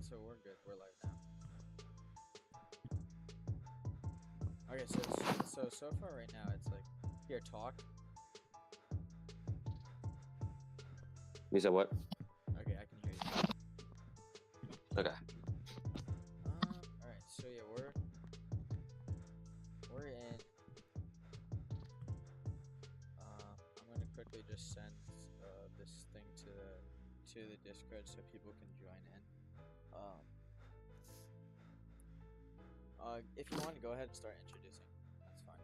so we're good. We're live now. Okay, so far right now it's like here talk. You said what? Okay, I can hear you. Okay. All right. So yeah, we're in. I'm gonna quickly just send this thing to the Discord so people can join in. If you want to go ahead and start introducing, that's fine.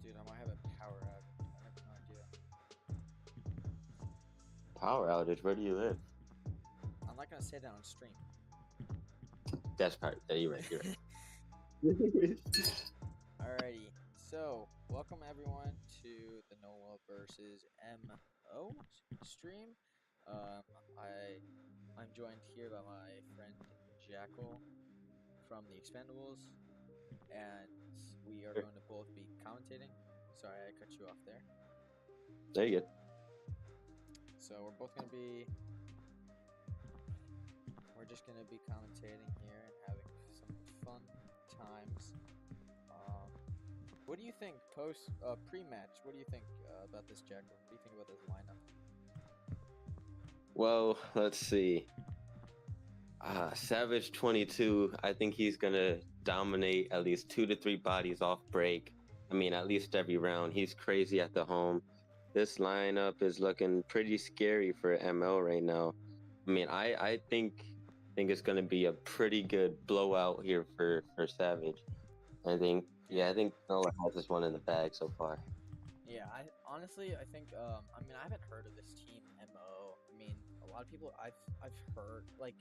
Dude, I might have a power outage. I have no idea. Power outage. Where do you live? I'm not gonna say that on stream. That's part. Yeah, you're right. You're right. Alrighty, so welcome everyone to the Nola versus MO stream. I'm joined here by my friend Jackal from the Expendables, and we are going to both be commentating. Sorry, I cut you off there. There you go. So we're just gonna be commentating here and having some fun times. What do you think pre-match? What do you think about this Jackal? What do you think about this lineup? Well, let's see. Savage 22. I think he's gonna dominate at least 2 to 3 bodies off break. I mean, at least every round. He's crazy at the home. This lineup is looking pretty scary for ML right now. I mean, I think it's gonna be a pretty good blowout here for Savage. I think Nola has this one in the bag so far. Yeah, I think I mean I haven't heard of this team MO. I mean a lot of people I've heard, like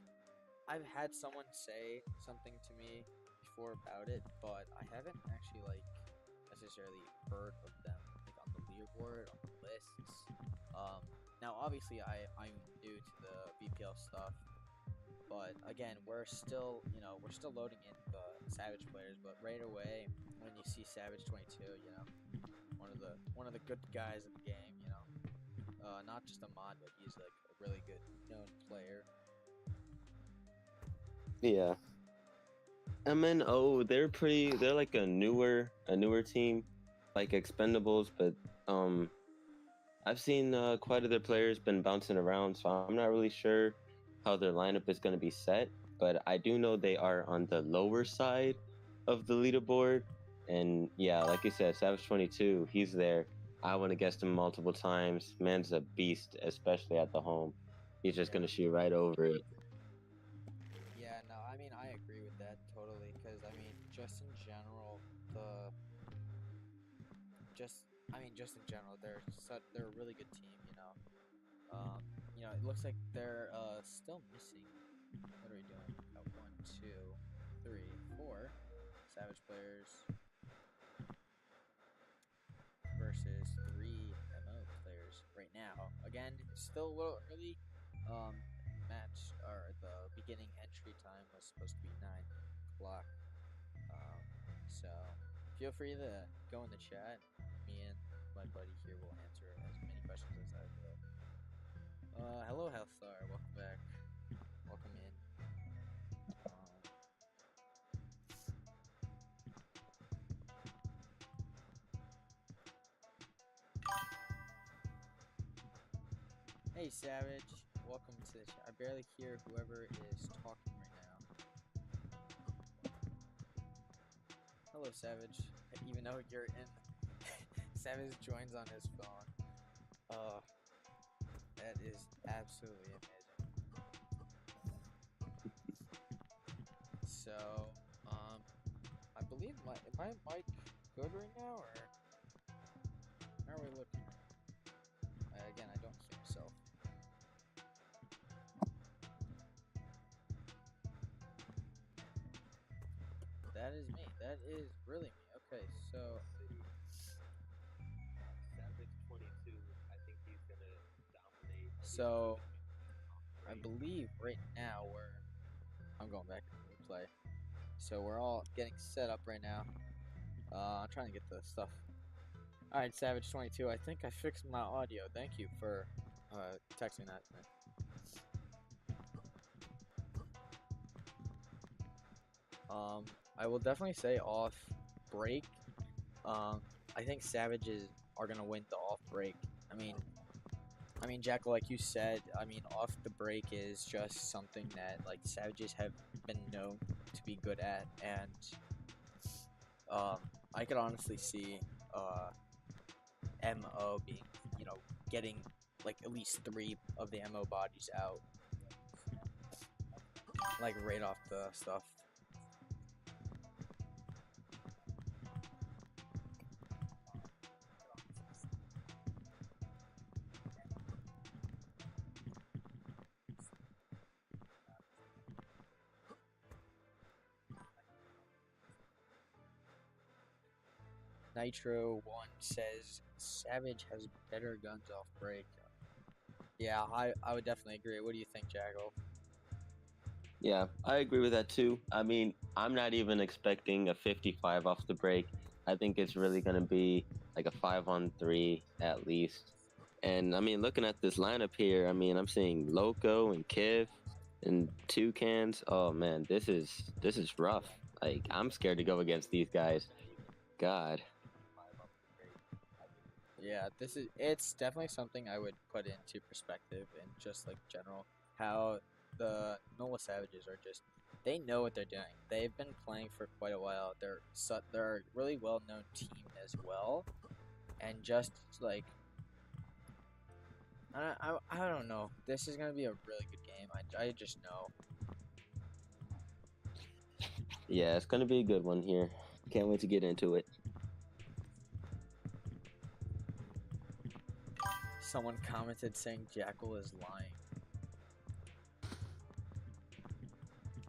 I've had someone say something to me before about it, but I haven't actually like necessarily heard of them like on the leaderboard, on the lists. Now obviously I'm new to the VPL stuff, but again we're still loading in the Savage players, but right away when you see Savage 22, one of the good guys in the game, not just a mod, but he's like a really good known player. Yeah. MNO, they're like a newer team, like Expendables, but I've seen quite of their players been bouncing around, so I'm not really sure how their lineup is going to be set, but I do know they are on the lower side of the leaderboard. And yeah, like you said, Savage 22, he's there. I want to guess him multiple times. Man's a beast, especially at the home. He's just going to shoot right over it. Yeah, no, I mean I agree with that totally, because I mean just in general they're a really good team, it looks like they're still missing. What are we doing? Got 1, 2, 3, 4 Savage players versus 3 MO players right now. Again, it's still a little early. Match or the beginning entry time was supposed to be 9 o'clock. So feel free to go in the chat. Me and my buddy here will answer as many questions as I will. Hello, Healthstar. Welcome back. Welcome in. Hey, Savage. Welcome to the chat. I barely hear whoever is talking right now. Hello, Savage. Even though you're in, Savage joins on his phone. That is absolutely amazing. So, I believe my mic good right now, or how are we looking? Again, I don't hear myself. That is me. That is really me. Okay, so So I believe right now I'm going back to the play. So we're all getting set up right now. I'm trying to get the stuff. All right, Savage22. I think I fixed my audio. Thank you for texting that to me. I will definitely say off break. I think Savages are gonna win the off break. I mean, Jackal, like you said, I mean, off the break is just something that like Savages have been known to be good at, and I could honestly see MO being, getting like at least 3 of the MO bodies out, like right off the stuff. Nitro1 says Savage has better guns off break. Yeah, I would definitely agree. What do you think, Jackal? Yeah, I agree with that too. I mean, I'm not even expecting a 55 off the break. I think it's really going to be like a 5-on-3 at least. And I mean, looking at this lineup here, I mean, I'm seeing Loco and Kiv and Toucans. Oh man, this is rough. Like, I'm scared to go against these guys. God. Yeah, it's definitely something I would put into perspective and just like general how the Nola Savages are just, they know what they're doing. They've been playing for quite a while. They're a really well known team as well, and just like I don't know. This is gonna be a really good game. I just know. Yeah, it's going to be a good one here. Can't wait to get into it. Someone commented saying Jackal is lying.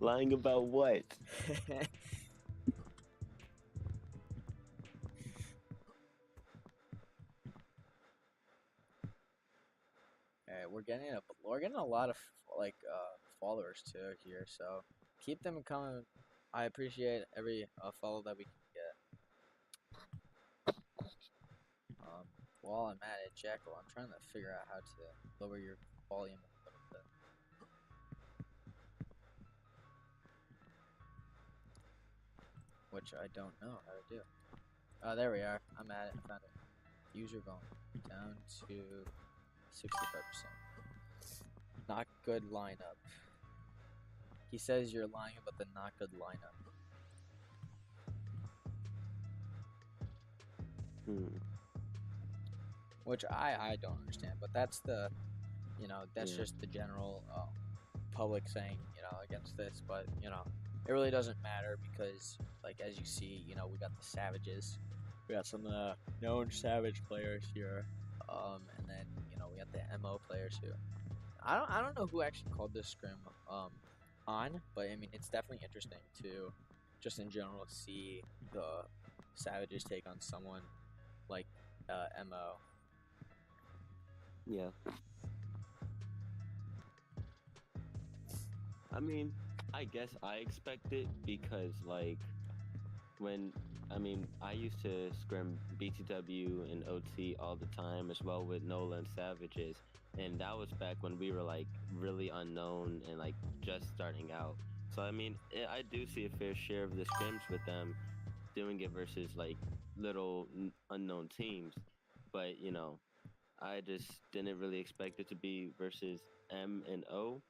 Lying about what? Alright, we're getting a lot of like followers too here, so keep them coming. I appreciate every follow that we can get. While I'm at it, Jackal, I'm trying to figure out how to lower your volume a little bit. Which I don't know how to do. Oh, there we are. I'm at it. I found it. User volume down to 65%. Not good lineup. He says you're lying about the not good lineup. Which I don't understand, but that's the, that's just the general public saying, against this. But, it really doesn't matter because, like, as you see, we got the Savages. We got some of the known Savage players here. And then, we got the MO players who, I don't know who actually called this scrim on, but I mean, it's definitely interesting to just in general see the Savages take on someone like MO. Yeah. I mean, I guess I expect it because, like, I used to scrim BTW and OT all the time as well with Nola and Savages, and that was back when we were, like, really unknown and, like, just starting out. So, I mean, I do see a fair share of the scrims with them doing it versus, like, little unknown teams, but, I just didn't really expect it to be versus M and O.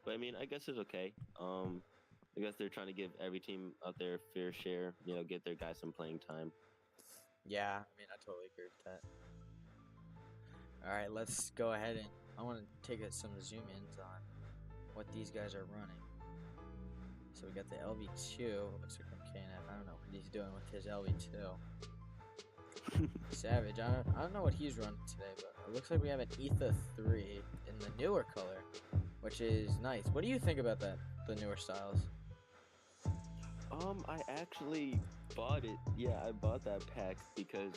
But I mean, I guess it's okay. I guess they're trying to give every team out there fair share, get their guys some playing time. Yeah, I mean, I totally agree with that. All right, let's go ahead and I want to take some zoom ins on what these guys are running. So we got the LV2. Looks like from KNF. I don't know what he's doing with his LV2. Savage, I don't know what he's running today, but it looks like we have an Ether 3 in the newer color, which is nice. What do you think about that, the newer styles? I actually bought it. Yeah, I bought that pack because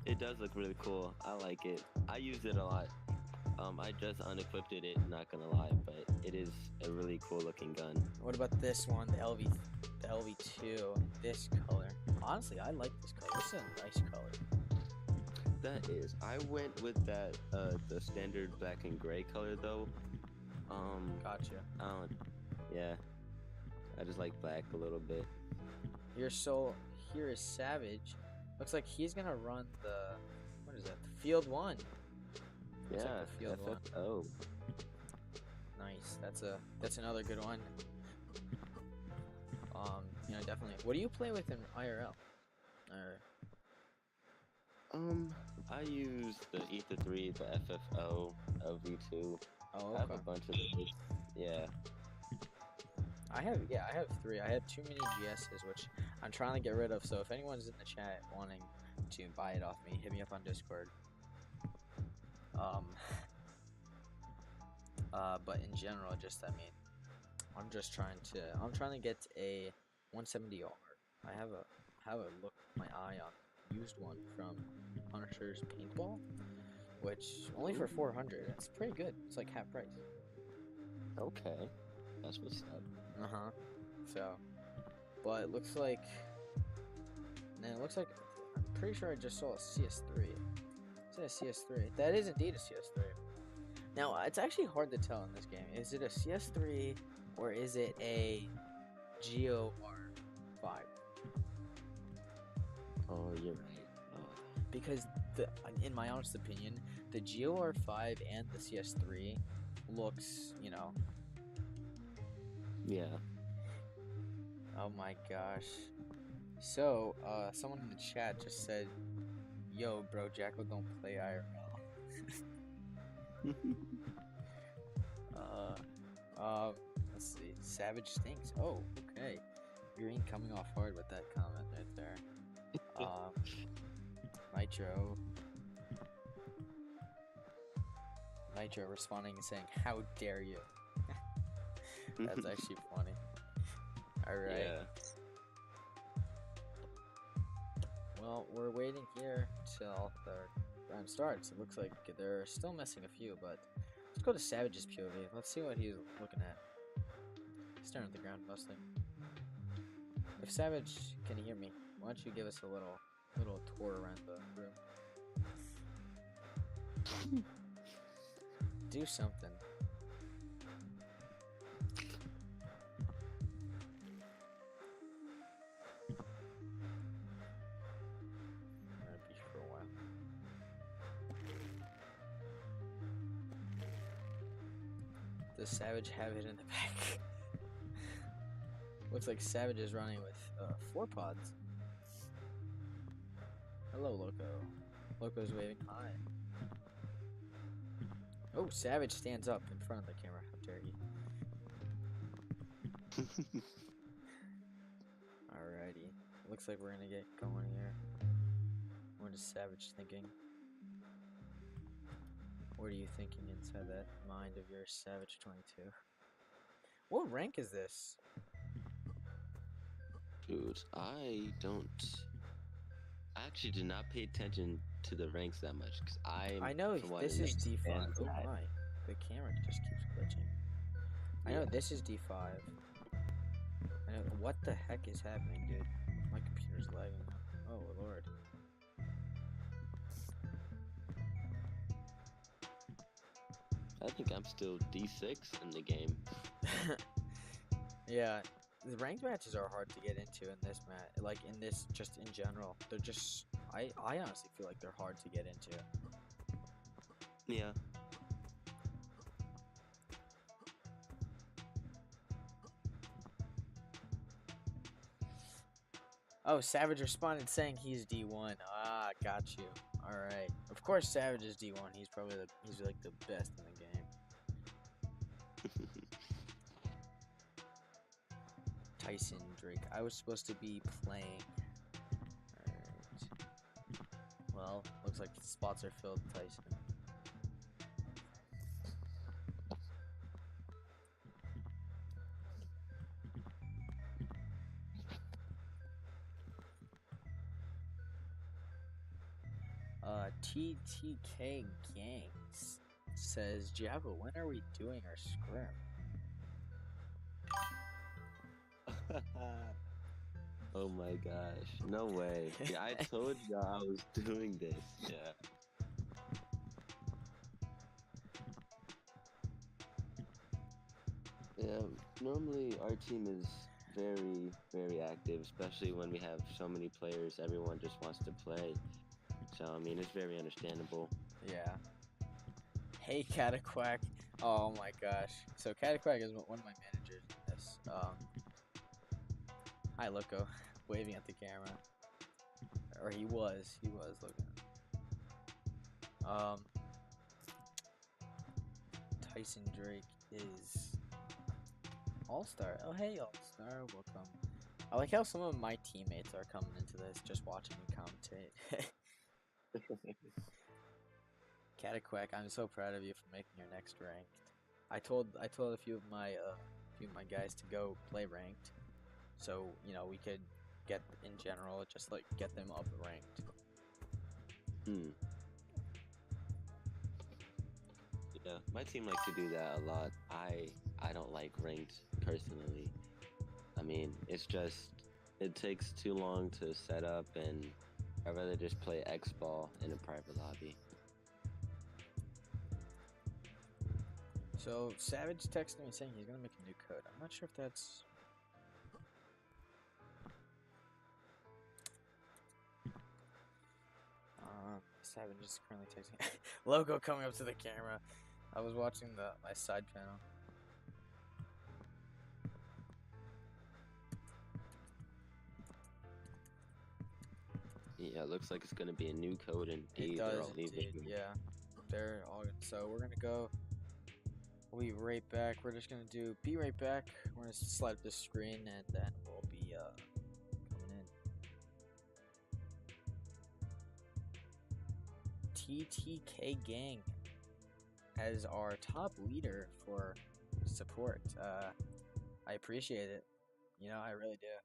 it does look really cool. I like it. I use it a lot. I just unequipped it, not gonna lie, but it is a really cool looking gun. What about this one, the LV2, this color? Honestly, I like this color. This is a nice color. That is. I went with that the standard black and gray color though. Gotcha. Yeah. I just like black a little bit. Here is Savage. Looks like he's gonna run the, what is that? The Field 1. Yeah, like the Field 1. FFO. Nice. That's another good one. Definitely. What do you play with in IRL? I use the Ether 3, the FFO, LV2. Oh, okay. I have a bunch of those. Yeah. I have 3. I have too many GSs, which I'm trying to get rid of. So if anyone's in the chat wanting to buy it off me, hit me up on Discord. But in general, I'm trying to get a 170R. I have my eye on used one from Punisher's Paintball, which only for 400. It's pretty good. It's like half price. Okay, that's what's up. So, but it looks like, I'm pretty sure I just saw a CS3. Is it a CS3? That is indeed a CS3. Now, it's actually hard to tell in this game. Is it a CS3 or is it a GOR5? Oh, you're right. Because in my honest opinion, the GOR5 and the CS3 looks, Yeah. Oh my gosh. So, someone in the chat just said, "Yo, bro, Jacko don't play IRL." Let's see. Savage stinks. Oh, okay. Green coming off hard with that comment right there. Nitro responding and saying, "How dare you?" That's actually funny. Alright. Yeah. Well, we're waiting here till the round starts. It looks like they're still missing a few, but let's go to Savage's POV. Let's see what he's looking at. He's staring at the ground mostly. If Savage can hear me, why don't you give us a little tour around the room? Do something. For a while. Does Savage have it in the back? Looks like Savage is running with 4 pods. Hello, Loco. Loco's waving hi. Oh, Savage stands up in front of the camera. How dare he? Alrighty. Looks like we're gonna get going here. What is Savage thinking? What are you thinking inside that mind of your Savage 22? What rank is this? Dude, I actually did not pay attention to the ranks that much because I know this is D5. Oh my, the camera just keeps glitching. I know this is D5. I know, what the heck is happening, dude? My computer's lagging. Oh lord. I think I'm still D6 in the game. Yeah, the ranked matches are hard to get into in this match. Like in this, just in general, they're just. I honestly feel like they're hard to get into. Yeah. Oh, Savage responded saying he's D1. Ah, got you. All right. Of course, Savage is D1. He's probably he's like the best in the game. Tyson Drake. I was supposed to be playing. Alright. Well, looks like the spots are filled, Tyson. TTK Gangs. says, Java, when are we doing our scrim? Oh my gosh, no way. Yeah, I told you I was doing this. Yeah. Yeah, normally our team is very, very active, especially when we have so many players. Everyone just wants to play. So, I mean, it's very understandable. Yeah. Hey, Cataquack. Oh my gosh. So Cataquack is one of my managers in this. Hi, Loco. Waving at the camera. Or he was looking. Tyson Drake is All-Star. Oh, hey, All-Star. Welcome. I like how some of my teammates are coming into this just watching me commentate. Cataquack, I'm so proud of you for making your next ranked. I told a few of my guys to go play ranked, so we could get in general just like get them up ranked. Yeah, my team likes to do that a lot. I don't like ranked personally. I mean, it's just it takes too long to set up, and I'd rather just play X ball in a private lobby. So Savage texted me saying he's gonna make a new code. I'm not sure if that's. Savage is currently texting. Logo coming up to the camera. I was watching my side panel. Yeah, it looks like it's gonna be a new code indeed. It does indeed, yeah. They're all good. So we're gonna go. We'll be right back. We're just gonna be right back. We're gonna slide up the screen and then we'll be coming in. TTK Gang as our top leader for support. I appreciate it. I really do.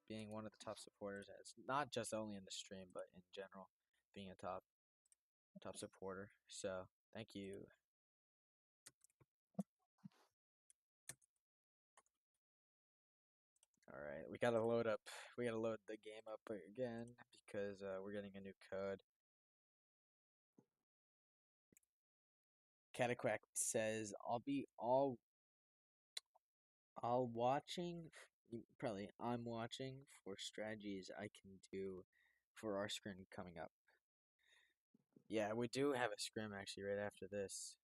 Being one of the top supporters. It's not just only in the stream, but in general, being a top supporter. So thank you. All right, we gotta load the game up again because we're getting a new code. Cataquack says, I'm watching for strategies I can do for our scrim coming up. Yeah, we do have a scrim actually right after this.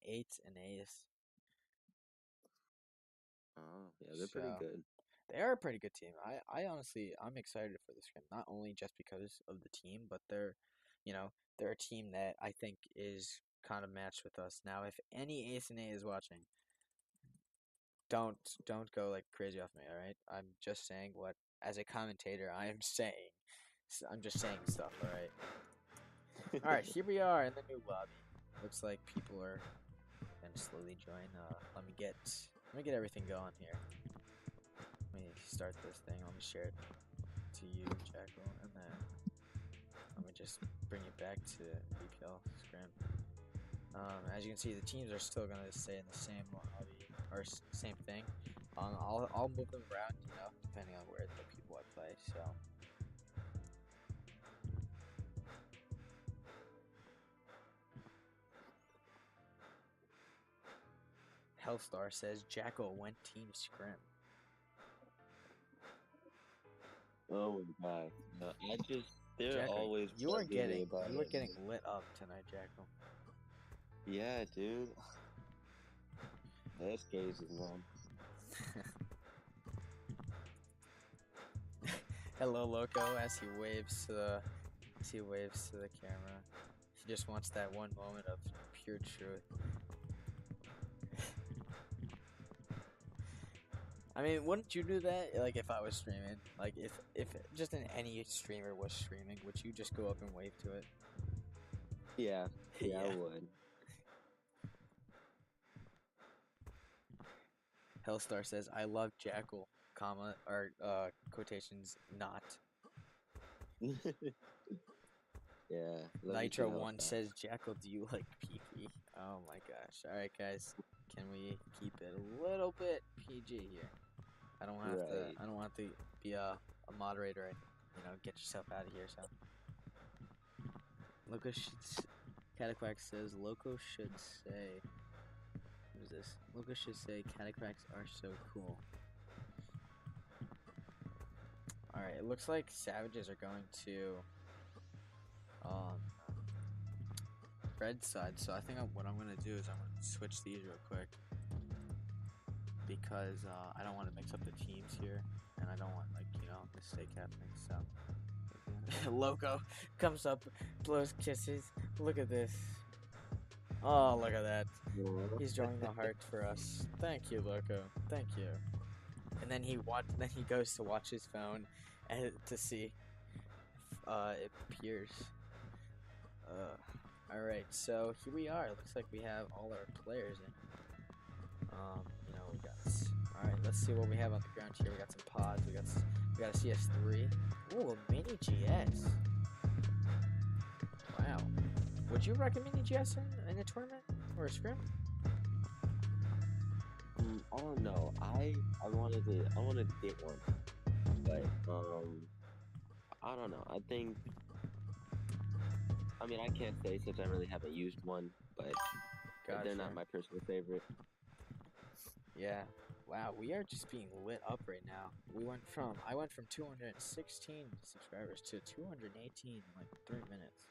8 and Ace. Oh, yeah, they're pretty good. They are a pretty good team. I'm excited for the scrim, not only just because of the team, but they're a team that I think is kind of matched with us. Now, if any Ace and A is watching, don't go like crazy off me, all right? I'm just saying what, as a commentator, I am saying. I'm just saying stuff, all right? All right, here we are in the new lobby. Looks like people are gonna slowly join. Let me get everything going here. Let me start this thing. Let me share it to you, Jackal, and then let me just bring it back to VPL Scrim. As you can see, the teams are still gonna stay in the same lobby or same thing. I'll move them around, depending on where the people I play. So. Hellstar says Jackal went team scrim. Oh my god. No, they're Jackal, always you are getting it. lit up tonight, Jackal. Yeah, dude. That's crazy, man. Hello, Loco, as he waves to the camera. He just wants that one moment of pure truth. I mean, wouldn't you do that? Like, if I was streaming? Like, if just any streamer was streaming, would you just go up and wave to it? Yeah, I would. Hellstar says, I love Jackal, comma, or, quotations, not. Yeah. Let me see Nitro how One fast. says, Jackal, do you like PP? Oh my gosh. Alright guys, can we keep it a little bit PG here? I don't have Right. to be a moderator and, you know, get yourself out of here, so. Loco Cataquack says Loco should say, what is this? Loco should say Cataquacks are so cool. Alright, it looks like Savages are going to red side, so I think what I'm gonna do is I'm gonna switch these real quick because I don't want to mix up the teams here, and I don't want, like, you know, mistake happening. So Loco comes up, blows kisses. Look at this. Oh, look at that. He's drawing the heart for us. Thank you, Loco. Thank you. And then he goes to watch his phone and to see if it appears. Alright, so here we are. It looks like we have all our players in. You know, we got. Alright, let's see what we have on the ground here. We got some pods. We got a CS3. Ooh, a mini GS. Wow. Would you recommend mini GS in a tournament or a scrim? I don't know. I wanted to get one, but I don't know. I mean, I can't say since I really haven't used one, but they're not my personal favorite. Yeah. Wow, we are just being lit up right now. I went from 216 subscribers to 218 in like 3 minutes.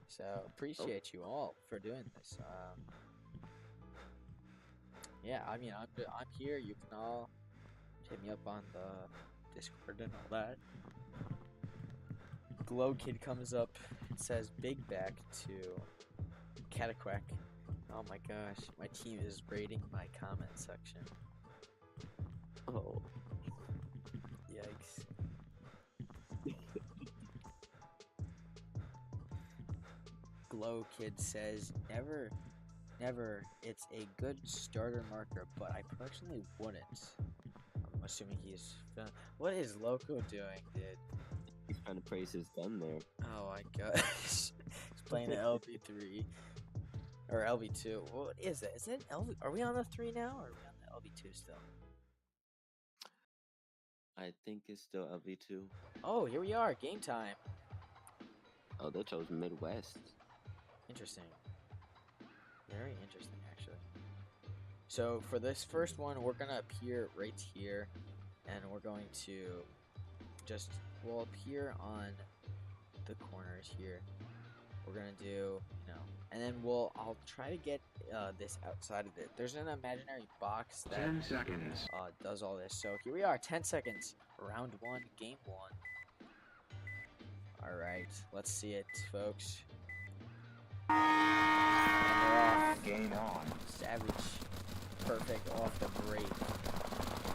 So appreciate you all for doing this. Yeah, I mean, I'm here. You can all hit me up on the Discord and all that. Glow Kid comes up and says big back to Cataquack. Oh my gosh, my team is raiding my comment section. Oh. Yikes. Glow Kid says, never, it's a good starter marker, but I personally wouldn't. I'm assuming he's... What is Loco doing, dude? He's trying to praise his gun there. Oh my gosh. He's playing the LB3. Or LB2. What is that? Is it LB? Are we on the 3 now, or are we on the LB2 still? I think it's still LV2. Oh, here we are. Game time. Oh, they chose Midwest. Interesting. Very interesting, actually. So for this first one, we're gonna appear right here, and we're going to we'll appear on the corners here. We're gonna do, you know, and then I'll try to get this outside of it. There's an imaginary box that 10 seconds. Does all this. So here we are, 10 seconds, round 1, game 1. All right, let's see it, folks. And they're off. Game on. Savage, perfect off the break.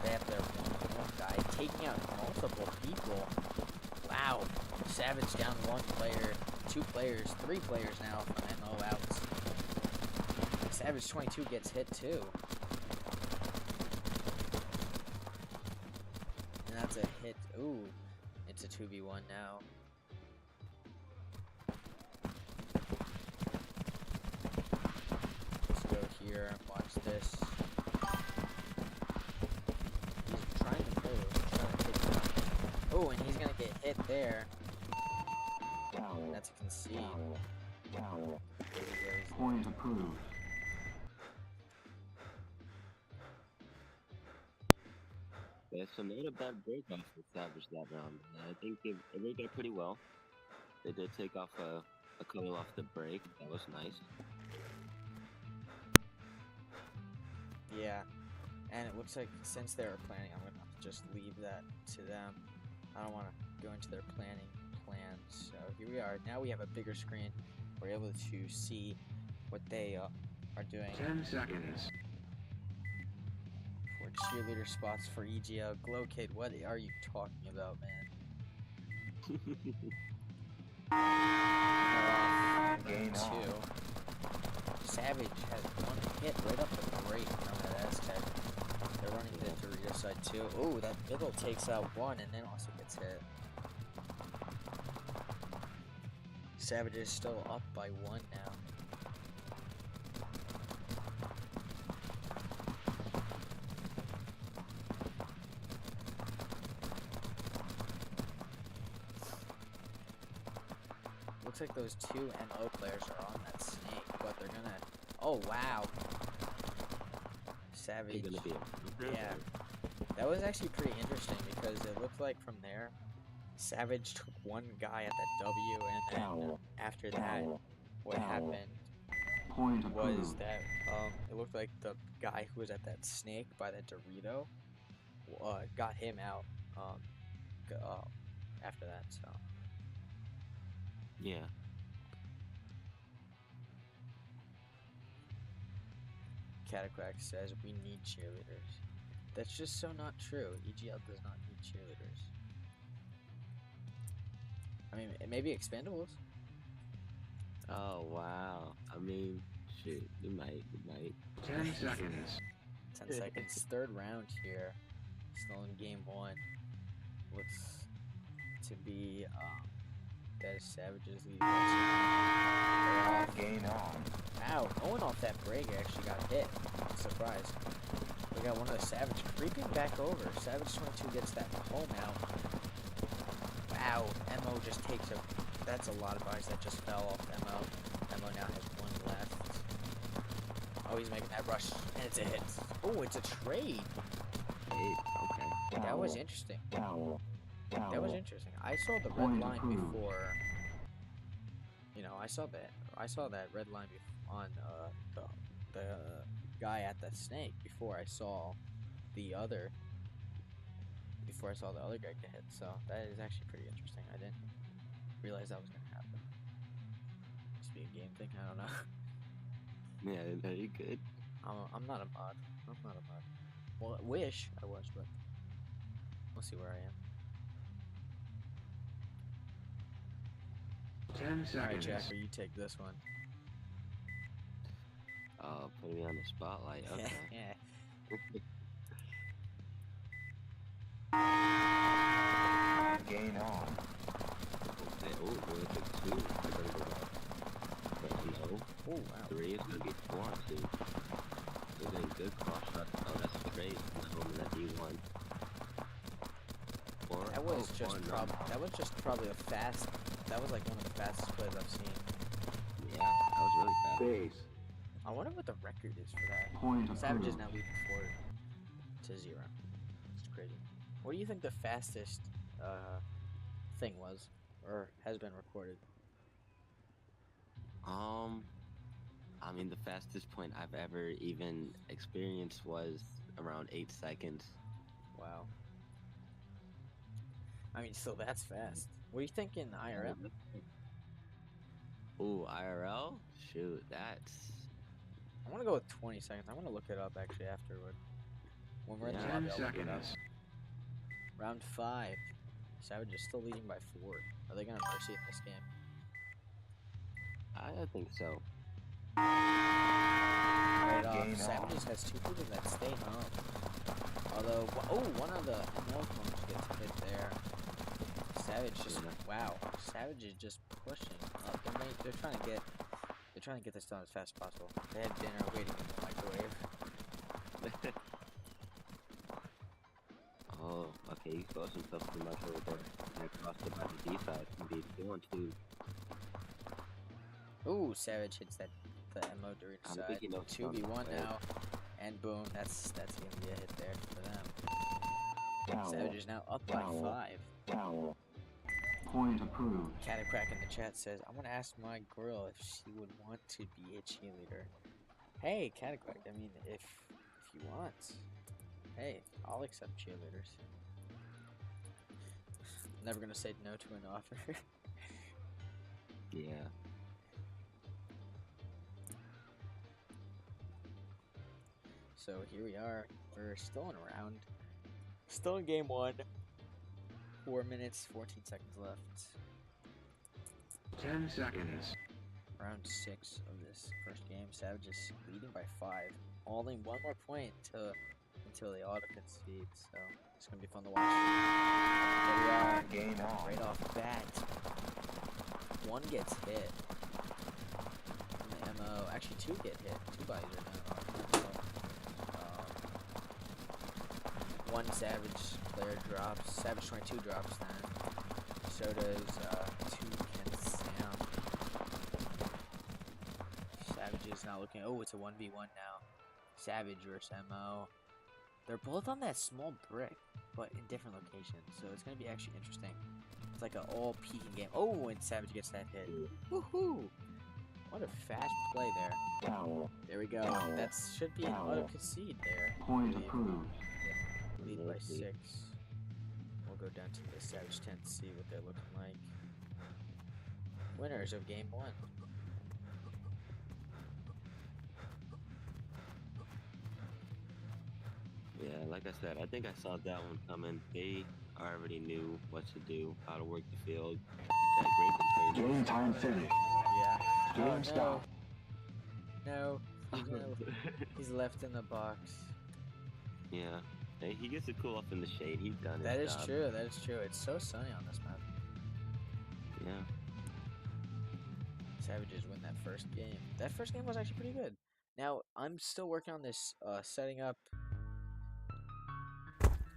They have their one guy taking out multiple people. Wow, Savage down 1 player, 2 players, 3 players now from MO out. Savage 22 gets hit too. And that's a hit. Ooh, it's a 2v1 now. Let's go here and watch this. He's trying to move. He's trying to take him out. Oh, and he's gonna get hit there. That's a concede. Point approved. Yeah, so not a bad break off for Savage that round. I think it worked out pretty well. They did take off a couple off the break. That was nice. Yeah, and it looks like since they were planning, I'm gonna have to just leave that to them. I don't want to go into their planning plans. So here we are. Now we have a bigger screen. We're able to see what they are doing. 10 seconds. For cheerleader spots for EGL. Glow Kid, what are you talking about, man? Game on. 2. Savage has 1 hit right up the break on that Aztec. They're running the Dorito side too. Oh, that middle takes out 1 and then also gets hit. Savage is still up by 1 now. Looks like those 2 MO players are on that snake, but they're gonna. Oh wow! Savage. Gonna be a Yeah, that was actually pretty interesting because it looked like from there, Savage took one guy at that W, and then after that, what happened Point was approved. that it looked like the guy who was at that snake by that Dorito got him out after that. So Yeah. Cataquack says we need cheerleaders. That's just so not true. EGL does not need cheerleaders. I mean, maybe expendables. Oh wow. I mean, shoot, you might. 10 seconds. 10 seconds. Third round here. Still in game 1. Looks to be Des Savage's lead. Gain on. Ow, no one off that break actually got hit. Surprise. We got one of the Savage creeping back over. Savage 22 gets that home out. Wow, Mo just takes a. That's a lot of bodies that just fell off Mo. Mo now has 1 left. Oh, he's making that rush, and it's a hit. Oh, it's a trade. Hey, okay. That was interesting. Towel. That was interesting. I saw the red line before. You know, I saw that red line on the guy at the snake before I saw the other guy get hit. So that is actually pretty interesting. I didn't realize that was gonna happen. Must be a game thing. I don't know. Yeah, very good. I'm not a mod. Well, I wish I was, but we'll see where I am. 10 Alright, seconds. Jacker, you take this one. Put me on the spotlight. Okay. Yeah. Gain on. Okay. Oh, we're gonna take 2. We're gonna go back. Okay, no. Oh wow. 3 is gonna be 4 on 2. We're doing good cross shots. Oh, that's great. Not only that D1. 4. That was oh, just 4, no. that was just probably a fast. That was like one of the fastest plays I've seen. Yeah, that was really fast. Base. I wonder what the record is for that. Point Savage is approved. now leading 4-0. It's crazy. What do you think the fastest thing was, or has been recorded? I mean, the fastest point I've ever even experienced was around 8 seconds. Wow. I mean, still that's fast. What do you think in IRL? Ooh, IRL? Shoot, that's... I want to go with 20 seconds. I want to look it up actually afterward. When we're in the Yeah. lobby, 10 I'll look it up. seconds. Round 5. Savage is still leading by 4. Are they gonna mercy in this game? I think so. Right off. Gain Savages has 2 people that stay home. Although, one of the ML clones gets hit there. Savage just wow. Savage is just pushing up. They're trying to get this done as fast as possible. They had dinner waiting in the microwave. Oh, okay, he closed himself too much over there. And I crossed it by the D side. Indeed, 2-on-2. Ooh, Savage hits the MO Dorito I'm side. thinking of 2v1 now. And boom, that's gonna be a hit there for them. Towel. Savage is now up by 5. Towel. Point approved. Catacrack in the chat says, I want to ask my girl if she would want to be a cheerleader. Hey, Catacrack, I mean, if you want, hey, I'll accept cheerleaders. Never gonna say no to an offer. Yeah. So here we are. We're still in a round. Still in game 1. 4 minutes, 14 seconds left. 10 seconds. Round 6 of this first game. Savage is leading by 5. Only 1 more point until the auto concede. So it's gonna be fun to watch. There we are. Gain on. Right off the bat. one gets hit. And the MO, actually two get hit. Two bodies are down. One Savage player drops. Savage 22 drops then. So does 2 Ken Sam. Savage is now looking. Oh, it's a 1v1 now. Savage versus MO. They're both on that small brick, but in different locations. So it's going to be actually interesting. It's like an all peeking game. Oh, and Savage gets that hit. Woohoo! What a fast play there. Towel. There we go. Towel. That should be an auto concede there. Point approved. Lead by 6. We'll go down to the Savage tent to see what they're looking like. Winners of game 1. Yeah, like I said, I think I saw that one coming. They already knew what to do, how to work the field. That great Game time finish. Yeah. Game Oh, stop. no. No. He's left in the box. Yeah. Hey, he gets to cool off in the shade. He's done That his is job. true. That is true. It's so sunny on this map. Yeah. Savages win that first game. That first game was actually pretty good. Now, I'm still working on this setting up.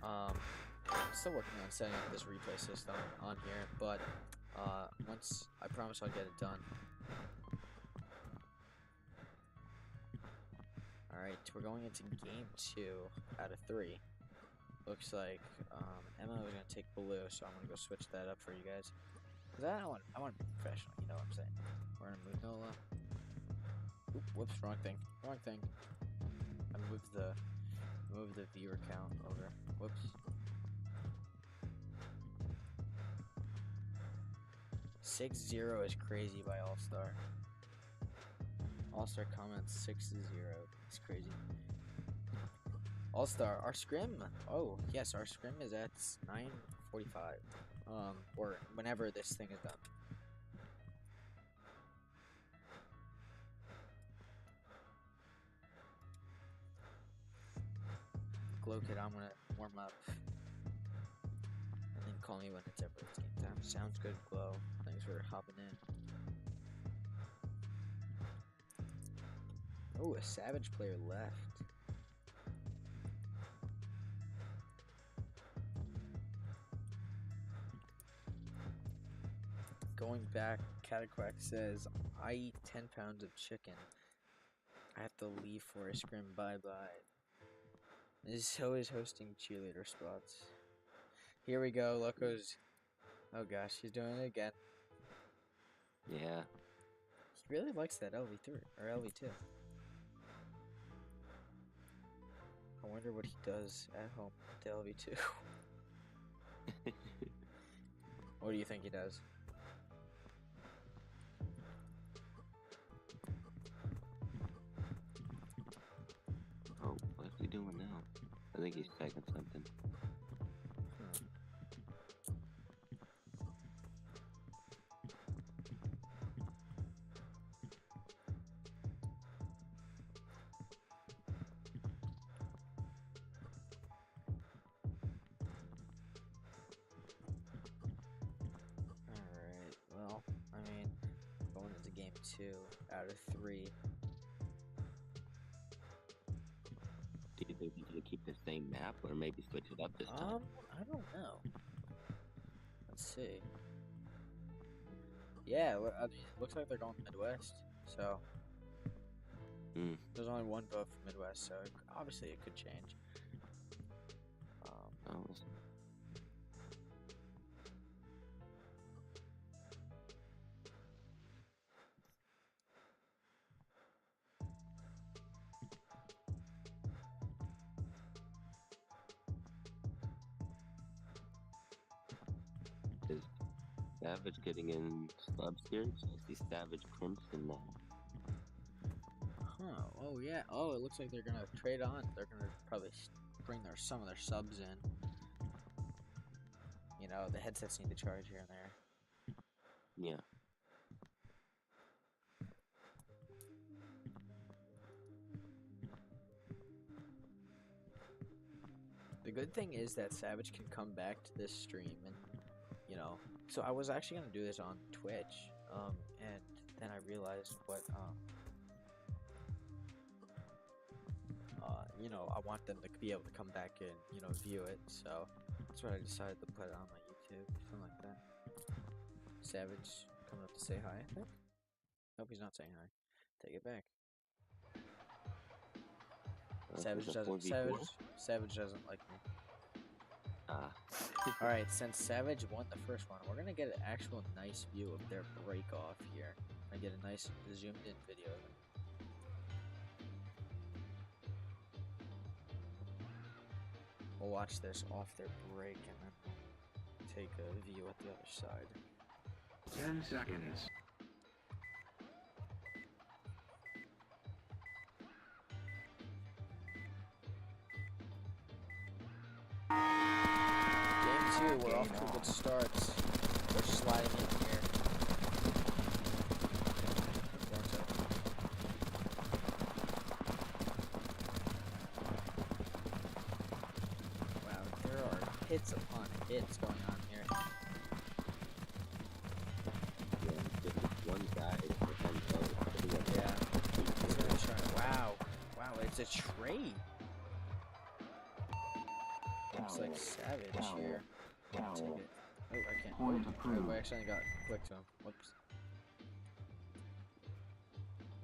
I'm still working on setting up this replay system on here, but once I promise I'll get it done. Alright, we're going into game 2 out of 3. Looks like Emma is going to take blue, so I'm going to go switch that up for you guys. Because I want to be professional, you know what I'm saying. We're going to move Nola. Oop, whoops, wrong thing. Wrong thing. I moved the viewer count over. Whoops. 6-0 is crazy by All-Star. All-Star comments 6-0. It's crazy. All-Star, our scrim. Oh, yes, our scrim is at 9:45. Or whenever this thing is done. Glow Kid, I'm gonna warm up. And then call me when it's game time. Sounds good, Glow. Thanks for hopping in. Oh, a Savage player left. Going back, Cataquack says, I eat 10 pounds of chicken. I have to leave for a scrim, bye-bye. So is hosting cheerleader spots. Here we go, Loco's. Oh gosh, he's doing it again. Yeah. He really likes that LV3, or LV2. I wonder what he does at home with the LV2. What do you think he does? Oh, what's he doing now? I think he's packing something. Alright, well, I mean, going into game 2 out of 3. Do you think he's gonna keep the same map or maybe switch it up this time? I don't know. Let's see. Yeah, I mean, it looks like they're going Midwest, so there's only one vote for Midwest, so obviously it could change. Oh, is Savage getting in slubs here? So I see Savage Crimson now. Huh, oh yeah, oh, it looks like they're gonna trade on. They're gonna probably bring some of their subs in. You know, the headsets need to charge here and there. Yeah. The good thing is that Savage can come back to this stream and, you know, so I was actually gonna do this on Twitch, And then I realized what you know, I want them to be able to come back and, you know, view it. So that's what I decided to put it on my YouTube, something like that. Savage coming up to say hi, I think. Nope, he's not saying hi. Take it back. Savage doesn't like me. Alright, since Savage won the first one, we're gonna get an actual nice view of their break off here. I get a nice zoomed in video of it. We'll watch this off their break and then we'll take a view at the other side. 10 seconds. Game 2, we're off to a good start. We're sliding in here. Wow, there are hits upon hits going on here. Yeah, just one guy. Yeah. He's gonna try. Wow. Wow, it's a trade. Looks like Savage here. Take it. Oh, I can't. Oh, I accidentally got quick to him. Whoops.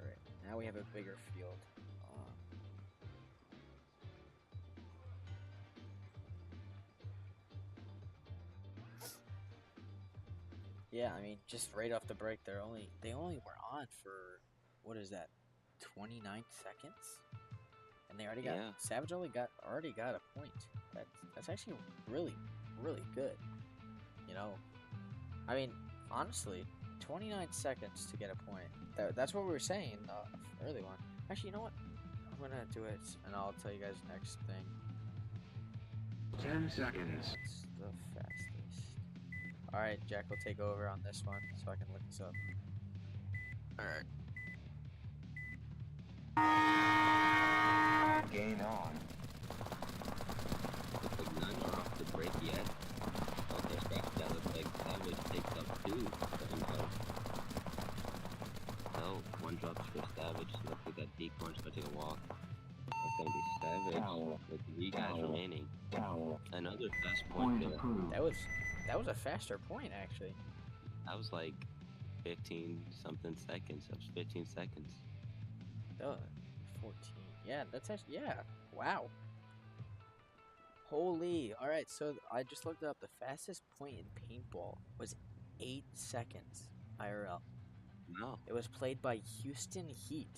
Alright, now we have a bigger field. Yeah, I mean, just right off the break, they only were on for, what is that, 29 seconds, and they already got Savage already got a point. That's actually really good. You know, I mean, honestly, 29 seconds to get a point. That's what we were saying in the early one. Actually, you know what? I'm gonna do it, and I'll tell you guys next thing. 10 seconds. It's the fastest. Alright, Jack will take over on this one so I can look this up. Alright. Gain on. Looks like none are off the break yet. Okay, that looks like Savage takes up 2. No, one drops for Savage. Looks like that deep one's gonna take a walk. That's gonna be Savage with 3 guys remaining. Another fast point there. That was a faster point, actually. That was like 15 something seconds. That was 15 seconds. Oh, 14. Yeah, that's actually, yeah. Wow. Holy. Alright, so I just looked it up. The fastest point in paintball was 8 seconds IRL. No. It was played by Houston Heat.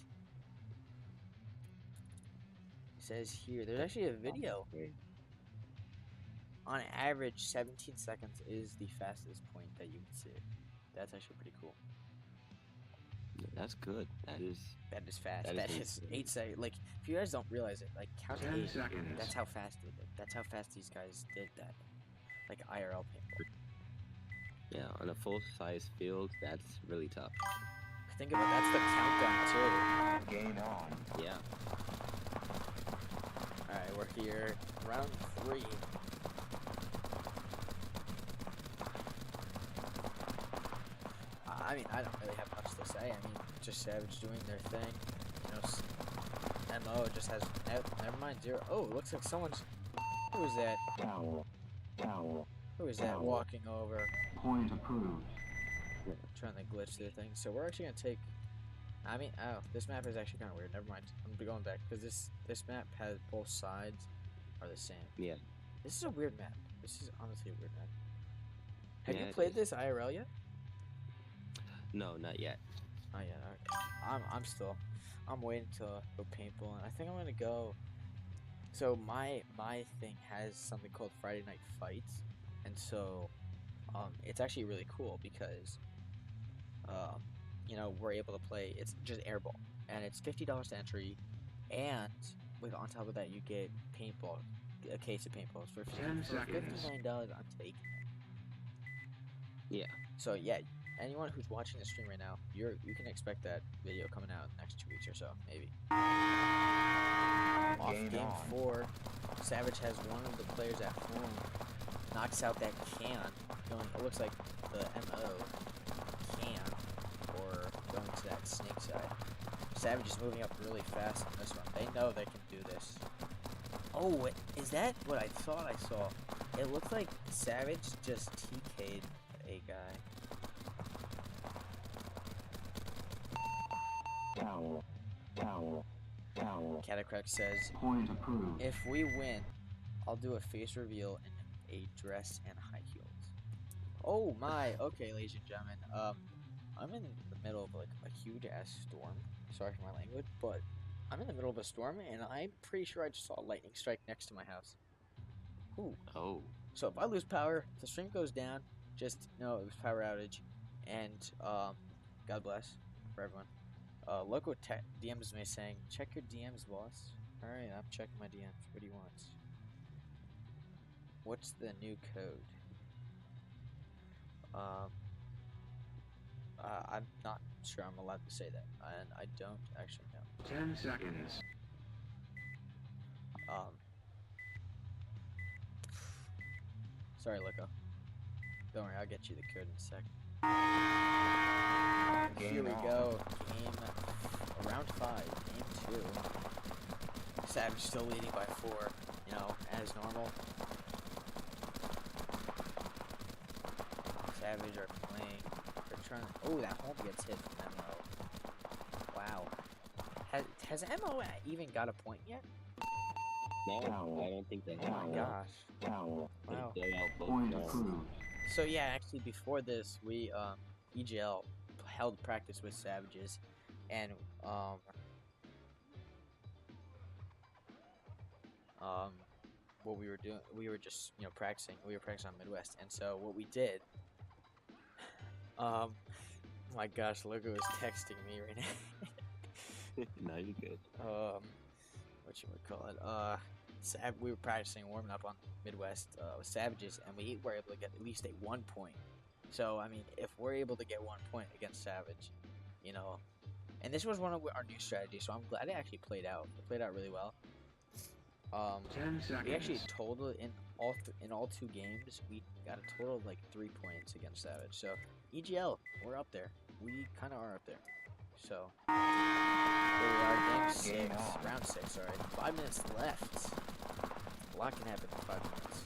It says here, there's actually a video. On average, 17 seconds is the fastest point that you can see. That's actually pretty cool. That's good. That is fast. That is 8 seconds. Like, if you guys don't realize it, like, count to 8. That's how fast they did. That's how fast these guys did that. Like IRL paintball. Yeah, on a full-size field, that's really tough. Think about it, that's the countdown too. Gain on. Yeah. Alright, we're here. Round 3. I mean, I don't really have much to say. I mean, just Savage doing their thing. You know, MO just has. Never mind, 0. Oh, it looks like someone's. Who is that? Who is that walking over? Point approved. Trying to glitch their thing. So we're actually gonna take. I mean, oh, this map is actually kind of weird. Never mind. I'm gonna be going back because this map has both sides are the same. Yeah. This is a weird map. This is honestly a weird map. Have Yeah, you played this IRL yet? No, not yet. Oh yeah, okay. I'm waiting to go paintball, and I think I'm gonna go. So my thing has something called Friday Night Fights, and so it's actually really cool because you know, we're able to play. It's just airball, and it's $50 to entry, and with on top of that you get paintball, a case of paintballs for $59. I'm taking it. Yeah. So yeah. Anyone who's watching the stream right now, you can expect that video coming out in the next 2 weeks or so, maybe. Off game 4, Savage has one of the players at home, knocks out that can. It looks like the MO can. going to that snake side. Savage is moving up really fast on this one. They know they can do this. Oh, is that what I thought I saw? It looked like Savage just TK'd a guy. Towel. Towel. Towel. Catacrack says, Point approved. if we win, I'll do a face reveal in a dress and high heels. Oh my, okay, ladies and gentlemen. I'm in the middle of like a huge ass storm. Sorry for my language, but I'm in the middle of a storm and I'm pretty sure I just saw a lightning strike next to my house. Ooh. Oh. So if I lose power, if the stream goes down, just know it was power outage. And God bless for everyone. Loco DMs me saying, check your DMs, boss. Alright, I'm checking my DMs. What do you want? What's the new code? I'm not sure I'm allowed to say that, and I don't actually know. 10 seconds. Sorry, Loco. Don't worry, I'll get you the code in a sec. Here we go. Round 5, game 2. Savage still leading by 4, you know, as normal. Savage are playing. They're trying to. Oh, that home gets hit from MO. Wow. Has MO even got a point yet? No, I don't think they have. Oh my gosh. Towel. Wow. Point approved. So yeah, actually before this, we EGL held practice with Savages, and what we were doing, we were just practicing. We were practicing on Midwest, and so what we did. My gosh, Logo is texting me right now. No, you're good. What you would call it? We were practicing warming up on Midwest with Savages, and we were able to get at least a 1 point. So I mean, if we're able to get 1 point against Savage, and this was one of our new strategies, so I'm glad it actually played out. It played out really well. 10 seconds. We actually total in all 2 games, we got a total of like 3 points against Savage. So EGL, we're up there. We kind of are up there. So here we are, game 6, round 6. Sorry, 5 minutes left. A lot can happen in 5 minutes.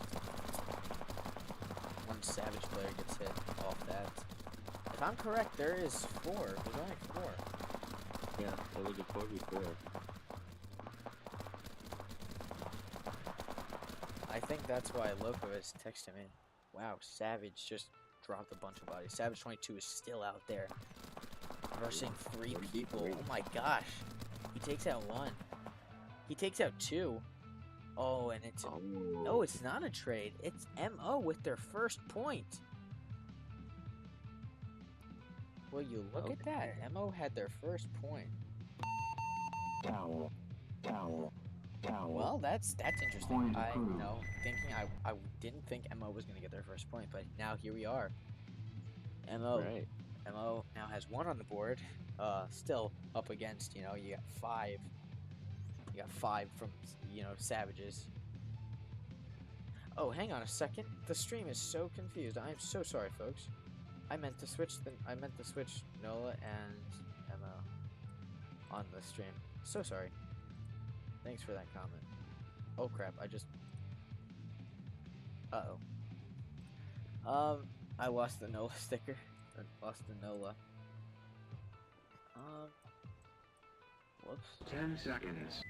One Savage player gets hit off that. If I'm correct, there is 4. There's only 4. Yeah, there was a 4 before. I think that's why Loco is texting me. Wow, Savage just dropped a bunch of bodies. Savage 22 is still out there. Versing 3 people. Oh my gosh. He takes out 1. He takes out 2. Oh, and it's... No, it's not a trade. It's MO with their first point. Will you look at that? MO had their first point. Towel. Towel. Towel. Well, that's interesting. Point I approved. I didn't think MO was going to get their first point, but now here we are. MO. Right. MO now has 1 on the board. Still up against, you got 5. You got 5 from, Savages. Oh, hang on a second. The stream is so confused. I am so sorry, folks. I meant to switch Nola and MO on the stream. So sorry. Thanks for that comment. Oh crap, I lost the Nola sticker. Or lost the Nola. Whoops. 10 seconds.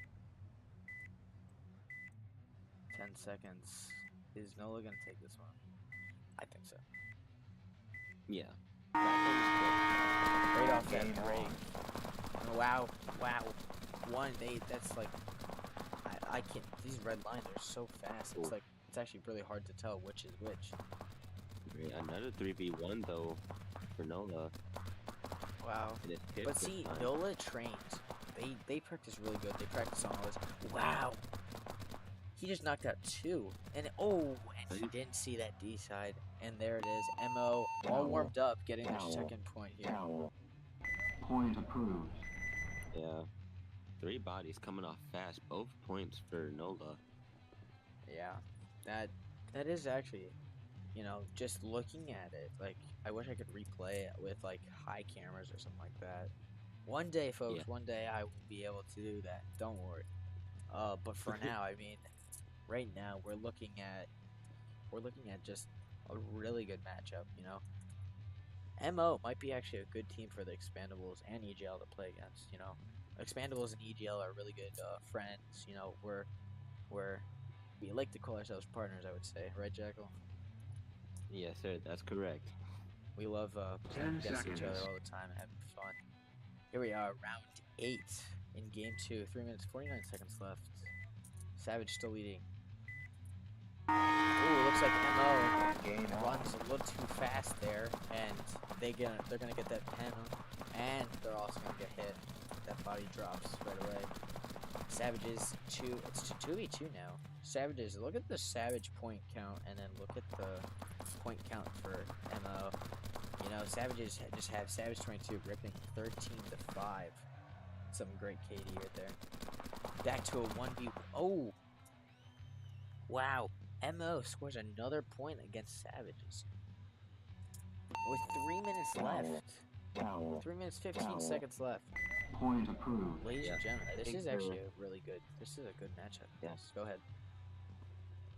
10 seconds. Is Nola gonna take this one? I think so. Yeah. Right off that Game break. on. Wow. That's like, I can't, these red lines are so fast. It's like, it's actually really hard to tell which is which. Great. Another 3v1 though for Nola. Wow. And it's hit But this see, time. Nola trains. They practice really good. They practice on all this. Wow. He just knocked out 2. And he didn't see that D side. And there it is. MO all warmed up, getting their second point here. Towel. Point approved. Yeah. 3 bodies coming off fast. Both points for Nola. Yeah. That is actually you know, just looking at it, like, I wish I could replay it with, like, high cameras or something like that. One day, folks, Yeah. one day I will be able to do that. Don't worry. But for now, I mean, right now we're looking at just a really good matchup, you know. MO might be actually a good team for the Expandables and EGL to play against, you know. Expandables and EGL are really good friends, you know. We like to call ourselves partners, I would say, right, Jackal? Yes, sir. That's correct. We love 10 playing against each other seconds. all the time and having fun. Here we are, round 8 in game 2. 3 minutes 49 seconds left. Savage still leading. Ooh, looks like MO runs a little too fast there, and they're gonna get that pen, and they're also gonna get hit. That body drops right away. Savages it's 2v2 now. Savages, look at the Savage point count, and then look at the point count for MO. You know, Savages just have Savage 22 ripping 13-5. Some great KD right there. Back to a 1v. Oh! Wow. MO scores another point against Savages. With 3 minutes left. Towel. 3 minutes 15 seconds left. Point approved. Ladies and gentlemen, I this think is they're- actually a really good. This is a good matchup. Yeah. Yes, go ahead.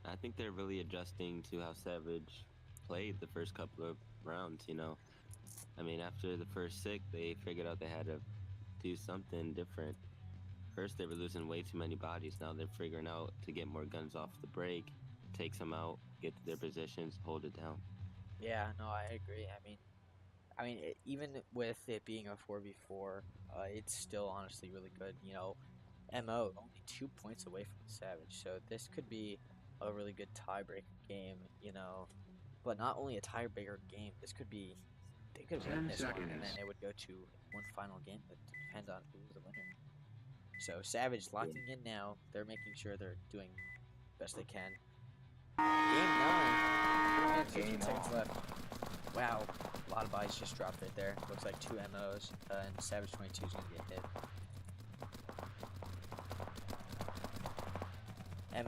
I think they're really adjusting to how Savage played the first couple of rounds, you know. I mean, after the first 6, they figured out they had to do something different. First, they were losing way too many bodies. Now they're figuring out to get more guns off the break, take some out, get to their positions, hold it down. Yeah, no, I agree. Even with it being a 4v4, it's still honestly really good. You know, MO only 2 points away from the Savage, so this could be a really good tiebreaker game. You know, but not only a tiebreaker game, this could be they could win 10 this one, and then seconds. it would go to one final game that depend on who's the winner. So Savage locking in now. They're making sure they're doing best they can. Game 9. 3 minutes 15 seconds left. Wow, a lot of bodies just dropped right there. Looks like 2 MOs, and Savage 22 is gonna get hit.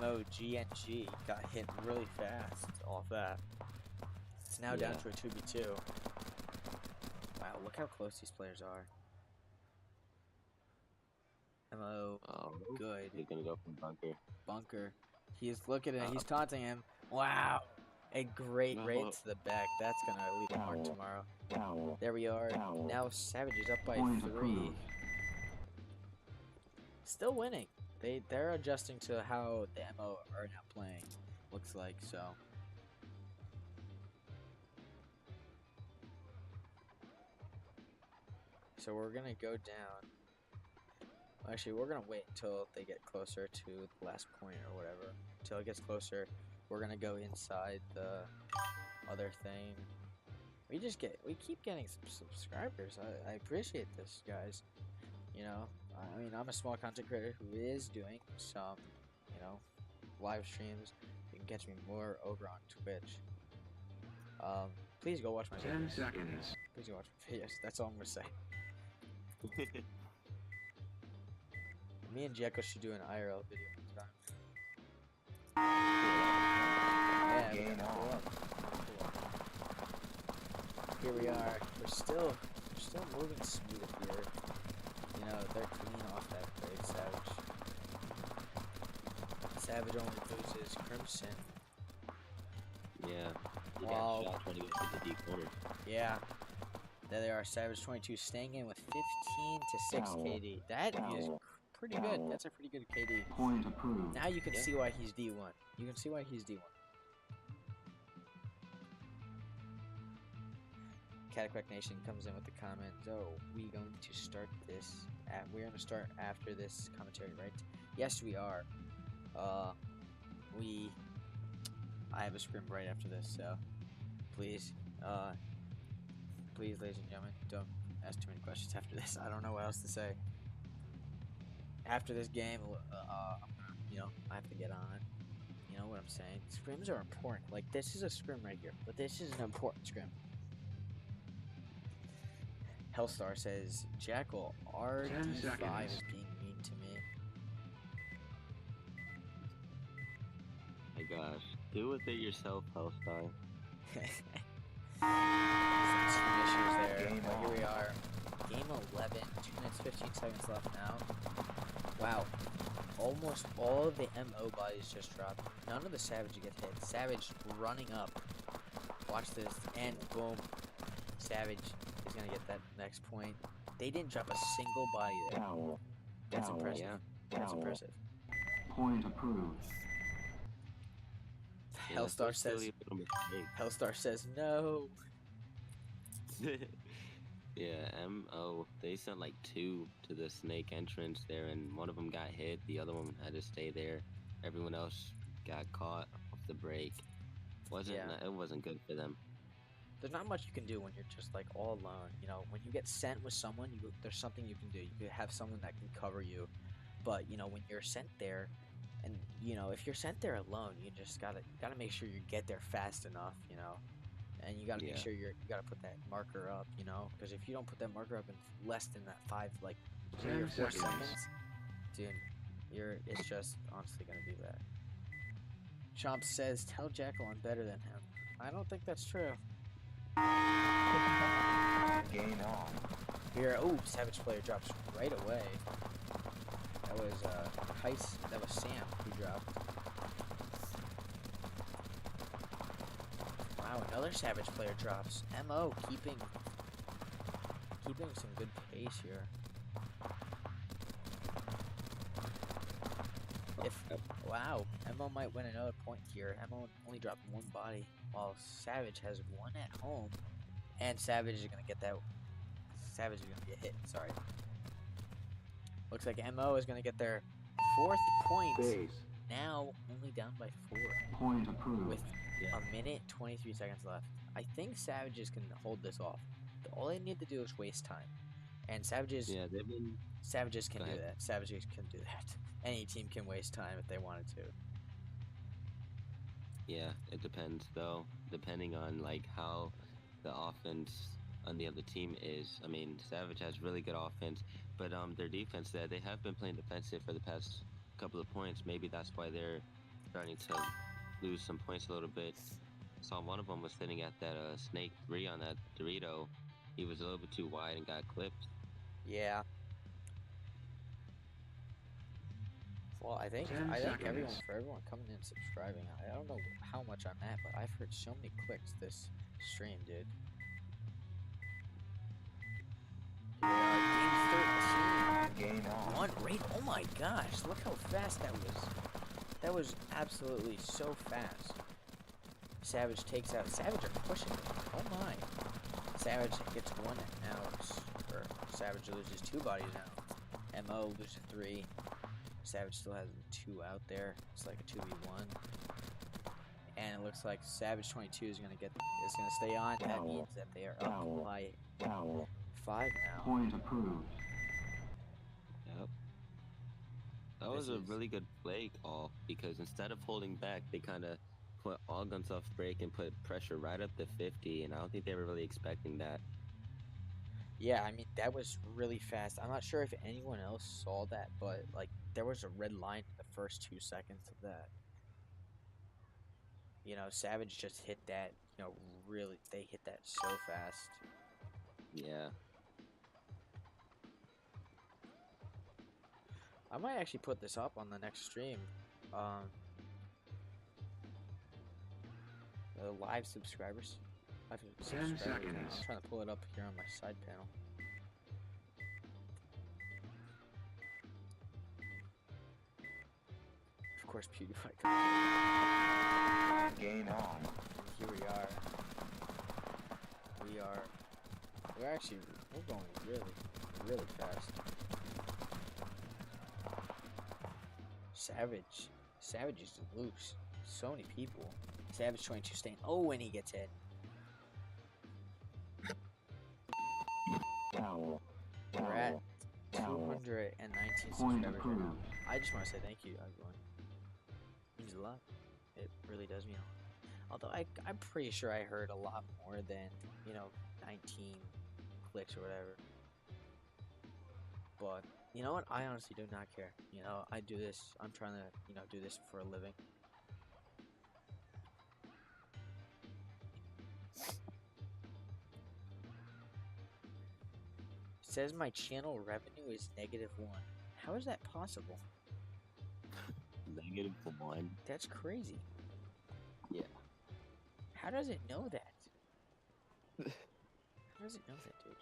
MOGNG got hit really fast off that. It's now down Yeah. to a 2v2. Wow, look how close these players are. MO, Oh, good. they're gonna go from bunker. Bunker. He's looking at it. He's taunting him. Wow. A great right to the back. That's going to leave a mark tomorrow. Towel. There we are. Towel. Now Savage is up by Point 3. approved. Still winning. They're adjusting to how the MO are now playing. Looks like so. So we're going to go down. Actually, we're going to wait until they get closer to the last point or whatever. Until it gets closer, we're going to go inside the other thing. We keep getting some subscribers. I appreciate this, guys. You know, I mean, I'm a small content creator who is doing some, you know, live streams. You can catch me more over on Twitch. Please go watch my 10 videos. seconds. Please go watch my videos. That's all I'm gonna say. Me and Jekko should do an IRL video one time. Yeah, we're gonna pull up. Here we are. We're still moving smooth here. You know, they're clean off that trade, Savage. Savage only loses Crimson. Yeah. He Wow. got shot trying to get to the deep corner. Yeah. There they are. Savage 22 staying in with 15 to 6 Foul. KD. That is Foul. pretty good. Foul. That's a pretty good KD. Point approved. Now you can see why he's D1. You can see why he's D1. Cataquack Nation comes in with the comment, "Oh, we going to start this? We're going to start after this commentary, right?" Yes, we are. I have a scrim right after this, so please, ladies and gentlemen, don't ask too many questions after this. I don't know what else to say. After this game, you know, I have to get on it. You know what I'm saying? Scrims are important. Like, this is a scrim right here, but this is an important scrim. Hellstar says, Jackal, 10 RD5 seconds. is being mean to me. My gosh. Do with it yourself, Hellstar. Some issues there. Game But here we on. are. Game 11. 2 minutes, 15 seconds left now. Wow. Almost all of the MO bodies just dropped. None of the Savage get hit. Savage running up. Watch this. And boom. Savage is going to get that next point. They didn't drop a single body there. Towel. That's Towel. impressive. Yeah. That's Towel. impressive. Point approved. Yeah, Hellstar it's still says, a little mistake. Hellstar says no. Yeah, MO, they sent like 2 to the snake entrance there, and one of them got hit, the other one had to stay there. Everyone else got caught off the break. It wasn't good for them. There's not much you can do when you're just like all alone. You know, when you get sent with someone, there's something you can do. You could have someone that can cover you. But you know, when you're sent there, and you know, if you're sent there alone, you just gotta make sure you get there fast enough. You know, and you gotta make Yeah. sure you gotta put that marker up. You know, because if you don't put that marker up in less than that 3 or 4 seconds, dude, it's just honestly gonna be bad. Chomp says, "Tell Jackal I'm better than him." I don't think that's true. Game on. Here, oh, Savage player drops right away. That was that was Sam who dropped. Wow, another Savage player drops. MO keeping some good pace here. Wow, MO might win another point here. MO only dropped 1 body, while Savage has 1 at home, and Savage is gonna get that. Savage is gonna get hit. Sorry. Looks like MO is gonna get their 4th point. Base. Now only down by 4 Point approved. with Yeah. 1 minute 23 seconds left. I think Savages can hold this off. All they need to do is waste time, and Savages Yeah, they've been. Savages can Go do ahead. that. Savages can do that. Any team can waste time if they wanted to. Yeah, it depends though. Depending on like how the offense on the other team is. I mean, Savage has really good offense, but their defense there, they have been playing defensive for the past couple of points. Maybe that's why they're starting to lose some points a little bit. Saw one of them was sitting at that snake 3 on that Dorito. He was a little bit too wide and got clipped. Yeah. Well, I think 10 everyone seconds. for everyone coming in and subscribing. I don't know how much I'm at, but I've heard so many clicks this stream, dude. Here we are, game 13. Game on. 1 rate. Oh my gosh! Look how fast that was. That was absolutely so fast. Savage takes out. Savage are pushing it. Oh my! Savage gets 1 out. Or Savage loses 2 bodies now. MO loses 3. Savage still has 2 out there. It's like a 2v1. And it looks like Savage 22 is gonna stay on. That Towel. means that they are up Towel. by Towel. 5 now. Point approved. Yep. That This was a is- really good play call because instead of holding back, they kind of put all guns off break and put pressure right up to 50, and I don't think they were really expecting that. Yeah, I mean, that was really fast. I'm not sure if anyone else saw that, but, like, there was a red line in the first 2 seconds of that. You know, Savage just hit that, you know, really, they hit that so fast. Yeah. I might actually put this up on the next stream. The live subscribers. Live 10 subscriber count. seconds. I'm trying to pull it up here on my side panel. Of course, PewDiePie comes Game on. in. Here we are. We're going really, really fast. Savage is loose. So many people. Savage 22 staying. Oh, and he gets hit. Towel. We're at Towel. 219 Point subscribers right now. approved. I just want to say thank you, everyone. It means a lot. It really does mean a lot. Although I'm pretty sure I heard a lot more than, 19 clicks or whatever. But, you know what? I honestly do not care. I do this. I'm trying to, do this for a living. says my channel revenue is -1. How is that possible? -1. That's crazy. Yeah. How does it know that? How does it know that, dude?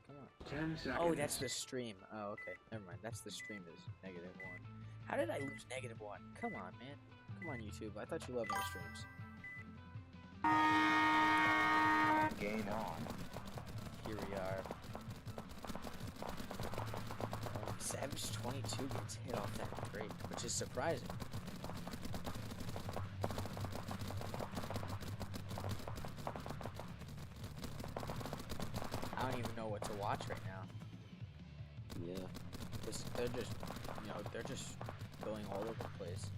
Come on. 10 seconds. Oh, that's the stream. Oh, okay. Never mind. That's the stream is -1. How did I lose -1? Come on, man. Come on, YouTube. I thought you loved my streams. Game on. Here we are. Savage 22 gets hit off that break, which is surprising. I don't even know what to watch right now. Yeah. Because they're just, they're just going all over the place.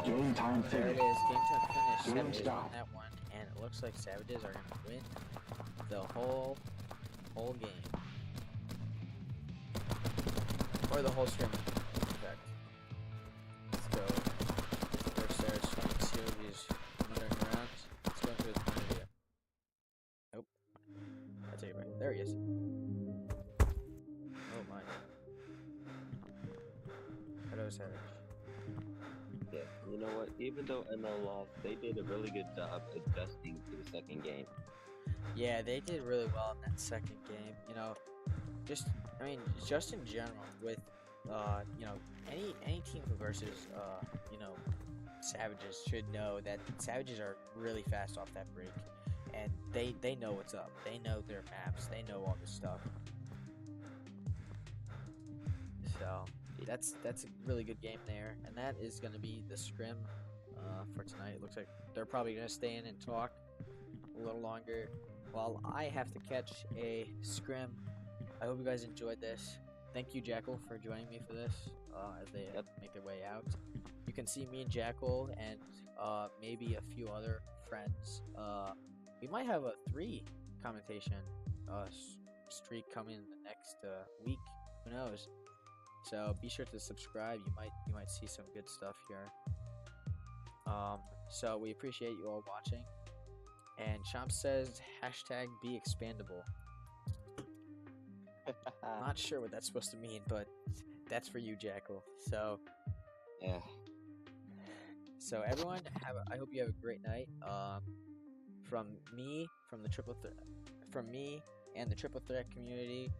Game time There it finish. is. Game time finish. Game Savages stop. won that one, and it looks like Savages are gonna win the whole game, or the whole stream. In fact, let's go. First, there's 22 of these wandering around. Let's go into his point of view. Nope. I take it back. There he is. Oh my. Hello, Savage. Yeah. You know what? Even though ML lost, they did a really good job adjusting to the second game. Yeah, they did really well in that second game. Just in general with any team who versus Savages should know that Savages are really fast off that break, and they know what's up. They know their maps. They know all this stuff. So that's a really good game there, and that is going to be the scrim for tonight. It looks like they're probably going to stay in and talk a little longer while I have to catch a scrim. I hope you guys enjoyed this. Thank you, Jackal, for joining me for this as they make their way out. You can see me and Jackal and maybe a few other friends. We might have a 3 commentation streak coming in the next week. Who knows? So be sure to subscribe. You might see some good stuff here. So we appreciate you all watching. And Chomp says #BeExpandable. Not sure what that's supposed to mean, but that's for you, Jackal. So Yeah. So everyone, I hope you have a great night. From me and the Triple Threat community,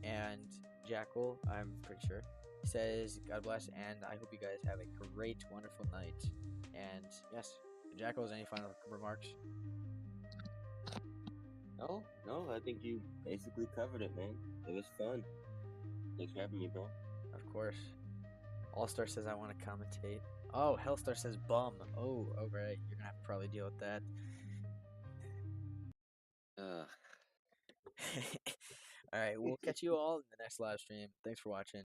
and Jackal, I'm pretty sure, says God bless, and I hope you guys have a great, wonderful night. And yes, Jackal, any final remarks? No, I think you basically covered it, man. It was fun. Thanks for having me, bro. Of course. All-Star says I want to commentate. Oh, Hellstar says bum. Oh, alright. You're gonna have to probably deal with that. Alright, we'll catch you all in the next live stream. Thanks for watching.